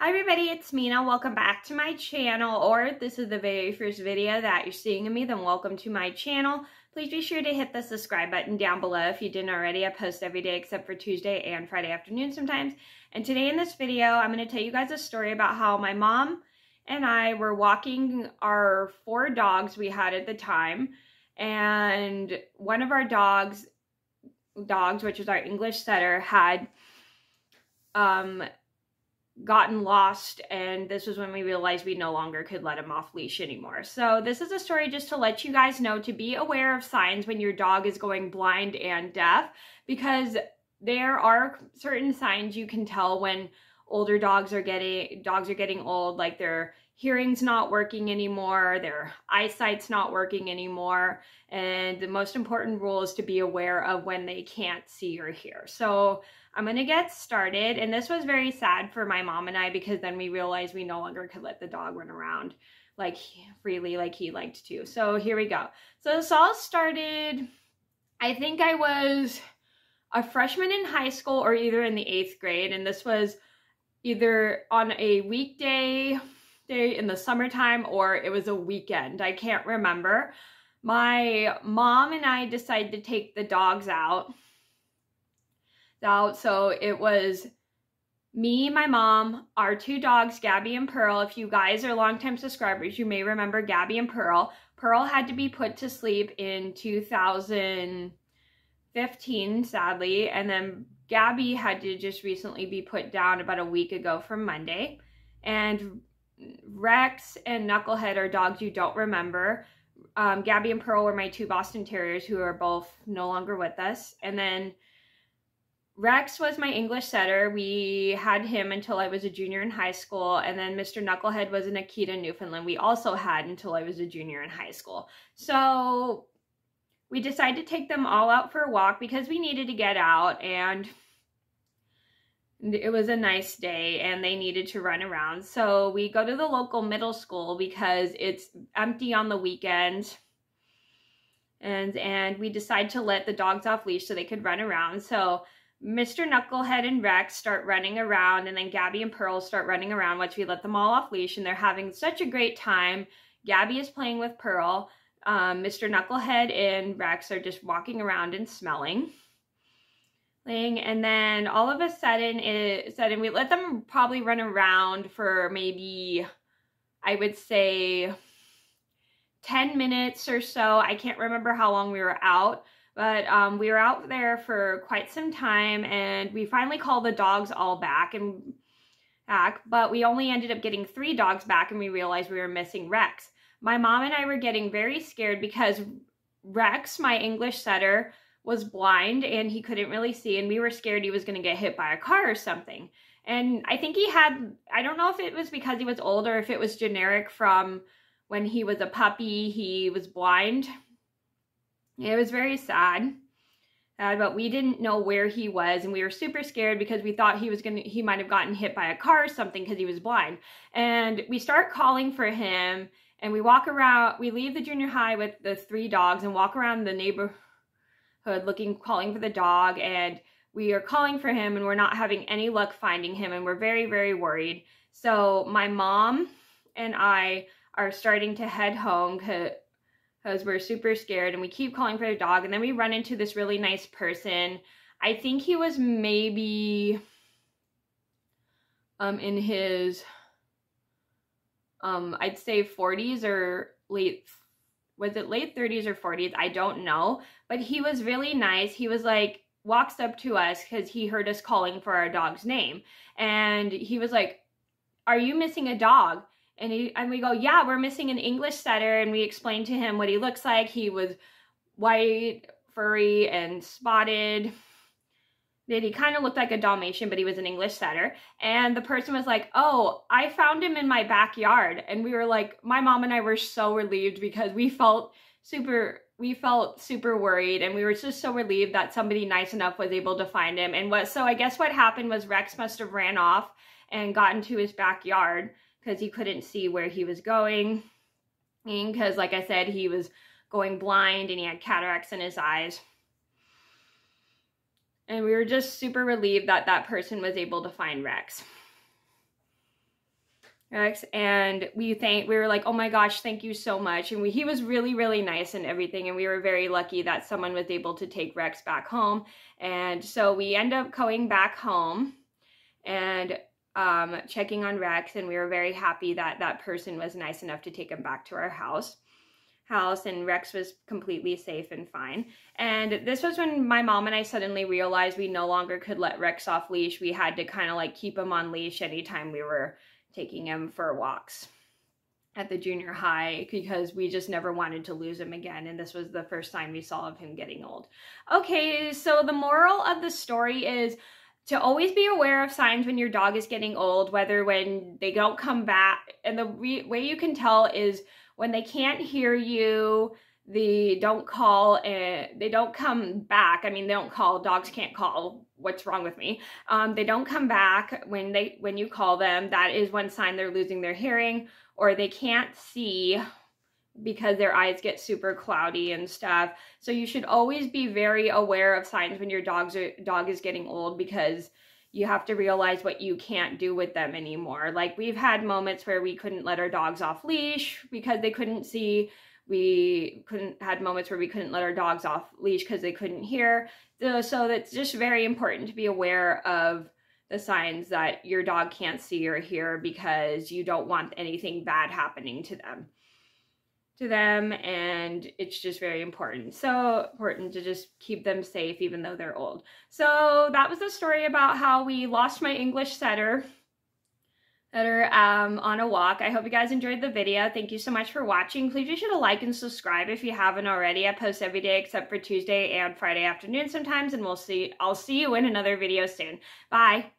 Hi everybody, it's Mena. Welcome back to my channel, or if this is the very first video that you're seeing of me, then welcome to my channel. Please be sure to hit the subscribe button down below if you didn't already. I post every day except for Tuesday and Friday afternoon sometimes. And today in this video, I'm going to tell you guys a story about how my mom and I were walking our 4 dogs we had at the time. And one of our dogs, which was our English setter, had gotten lost, and this was when we realized we no longer could let him off leash anymore. So this is a story just to let you guys know to be aware of signs when your dog is going blind and deaf, because there are certain signs you can tell when older dogs are getting old, like their hearing's not working anymore, their eyesight's not working anymore, and the most important rule is to be aware of when they can't see or hear. So I'm gonna get started, and this was very sad for my mom and I, because then we realized we no longer could let the dog run around like freely like he liked to. So here we go. So this all started, I think I was a freshman in high school or either in the 8th grade, and this was either on a weekday day in the summertime or it was a weekend. I can't remember. My mom and I decided to take the dogs out. So it was me, my mom, our 2 dogs, Gabby and Pearl. If you guys are longtime subscribers, you may remember Gabby and Pearl. Pearl had to be put to sleep in 2015, sadly, and then Gabby had to just recently be put down about a week ago from Monday. And Rex and Knucklehead are dogs you don't remember. Gabby and Pearl were my 2 Boston Terriers who are both no longer with us. And then Rex was my English setter. We had him until I was a junior in high school. And then Mr. Knucklehead was an Akita Newfoundland we also had until I was a junior in high school. So we decided to take them all out for a walk because we needed to get out, and it was a nice day and they needed to run around. So we go to the local middle school because it's empty on the weekend. And we decide to let the dogs off leash so they could run around. So Mr. Knucklehead and Rex start running around, and then Gabby and Pearl start running around once we let them all off leash, and they're having such a great time. Gabby is playing with Pearl. Mr. Knucklehead and Rex are just walking around and smelling. And then all of a sudden, we let them probably run around for maybe, I would say, 10 minutes or so. I can't remember how long we were out. But we were out there for quite some time, and we finally called the dogs all back, but we only ended up getting 3 dogs back, and we realized we were missing Rex. My mom and I were getting very scared because Rex, my English setter, was blind and he couldn't really see, and we were scared he was going to get hit by a car or something. And I think I don't know if it was because he was old or if it was generic from when he was a puppy, he was blind. It was very sad, but we didn't know where he was, and we were super scared because we thought he might have gotten hit by a car or something because he was blind. And we start calling for him, and we walk around. We leave the junior high with the 3 dogs and walk around the neighborhood calling for the dog, and we are calling for him, and we're not having any luck finding him, and we're very, very worried. So my mom and I are starting to head home because we're super scared, and we keep calling for the dog, and then we run into this really nice person. I think he was maybe in his I'd say 40s or late 30s or 40s, I don't know, but he was really nice. He was like, walks up to us because he heard us calling for our dog's name, and he was like, "Are you missing a dog?" And we go, "Yeah, we're missing an English setter." And we explained to him what he looks like. He was white, furry, and spotted. He kind of looked like a Dalmatian, but he was an English setter. And the person was like, "Oh, I found him in my backyard." And we were like, my mom and I were so relieved because we felt super worried, and we were just so relieved that somebody nice enough was able to find him. So I guess what happened was Rex must have ran off and got into his backyard, because he couldn't see where he was going, because like I said, he was going blind and he had cataracts in his eyes. And we were just super relieved that that person was able to find Rex. Rex, and we were like, oh my gosh, thank you so much. And he was really, really nice and everything. And we were very lucky that someone was able to take Rex back home. And so we end up going back home and checking on Rex. And we were very happy that that person was nice enough to take him back to our house, and Rex was completely safe and fine. And this was when my mom and I suddenly realized we no longer could let Rex off leash. We had to kind of like keep him on leash anytime we were taking him for walks at the junior high, because we just never wanted to lose him again. And this was the first sign we saw of him getting old. Okay, so the moral of the story is to always be aware of signs when your dog is getting old, whether when they don't come back. And the way you can tell is when they can't hear you, they don't call, and they don't come back. I mean, they don't call. Dogs can't call. What's wrong with me? They don't come back when you call them. That is one sign they're losing their hearing, or they can't see because their eyes get super cloudy and stuff. So you should always be very aware of signs when your dog is getting old, because you have to realize what you can't do with them anymore. Like, we've had moments where we couldn't let our dogs off leash because they couldn't see. We had moments where we couldn't let our dogs off leash because they couldn't hear. So that's just very important to be aware of the signs that your dog can't see or hear, because you don't want anything bad happening to them, and it's just very important. So important to just keep them safe even though they're old. So that was the story about how we lost my English setter on a walk. I hope you guys enjoyed the video. Thank you so much for watching. Please be sure to like and subscribe if you haven't already. I post every day except for Tuesday and Friday afternoon sometimes, and I'll see you in another video soon. Bye.